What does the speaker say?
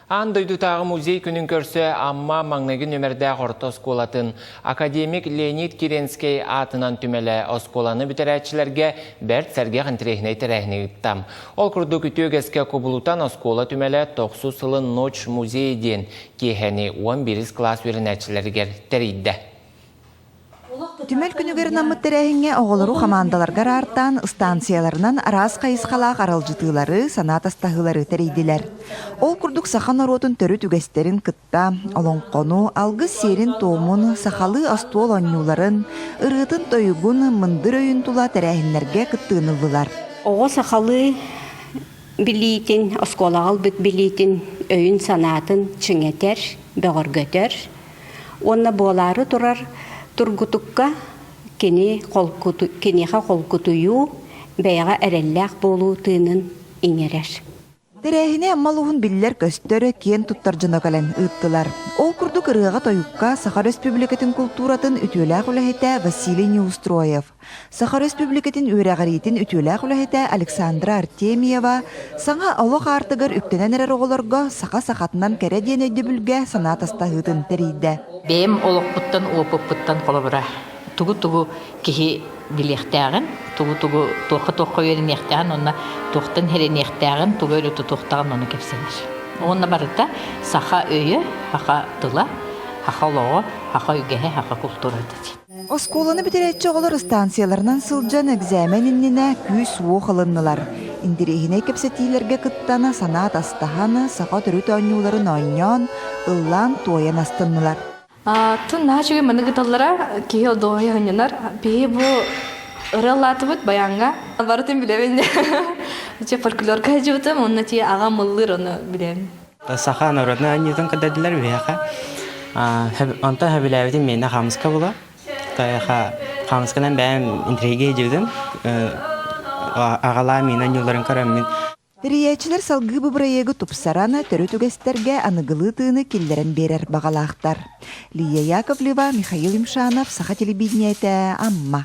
Андойдутағы музей күнін көрсі амма маңнағы нөмірді ғорты осколатын академик Леонид Керенский атынан түмелі осколаны бітірәтшілерге бәрт сәрге ғынтірехіне тірәхіне ұттам. Ол күрді күтігеске көбілутан оскола түмелі 90 сылын ноч музейден кейхәне 11 класс өрінәтшілергер тәрейді. Түмел күнігерін аммыттырәхінге оғылыру қамандаларғар арттан станцияларынан арас қайысқалақ аралжытылары, санат астағылары тәрейділер. Ол күрдік сақан оротын төрі түгестерін кытта, олонқону, алғы серін тоомын, сақалы астуол онюларын, ырғытын тойығын мындыр өйін тула тәрәхінлерге кыттынылылар. Оғы сақалы білейтін, осколағыл бүт білейтін өйін санатын чыңетер, бәғыргөтер. Онна болары тұрар Тургутукка кенеха қолкутую бәйға әрелләқ болу тыынын иңерер. Тәрәхіне аммалуғын биллер көстөрі кен туттар жынокален ұттылар. Ол күрдік ырыға тойыққа Саха Республикатын культуратын үтіләқ үләхеті Василий Неустроев. Саха Республикатын өрәғаретін үтіләқ үләхеті Александра Артемьева саңа олық артығыр үктенен әрер оғыларға сақа-сақатынан кәрәден өйді бүлге санат астағытын тәрейді. Бем олық бұттан, опып бұттан қолабыра. Тугу-тугу кихи билектәгән, тугу-тугу тоқы-тоқы өрен ектәгән, онна тоқтын херен ектәгән, тугу өрі тоқтағын оны кепсенер. Онна барыта саха өйі, хақа тыла, хақа лоғы, хақа үгәһе, хақа культура деді. Осколаны бітіретші оғылыр станцияларынан сылжан экзаменініне күс уоқ алыннылар. Индирехіне кепсетилерге кыттана санат астағаны, сақа түрі тәуінюларын ойнан, ыллан тойан астыннылар. Тун нахачуге манығыталлара кейі одоғай ғынянар. Бейі бұл ұралаты бұд баянға. Барытын білемін. Фольклорға жүбітім, онына тие аға мұллыр оны білемін. Саха народна анютын кададылар бейақа. Онтан хабиләвітін мені қамысқа бұла. Қамысқынан бәйім интриге жүдім. Ағала мен анюларын қарамын. Тәрейәтшілер салғы бұбырайығы тұпсараны түрі түгестерге анығылы тыыны келдерін берер бағалақтар. Лия Яковлева, Михаил Имшанов, Саха телевидениеті, Амма.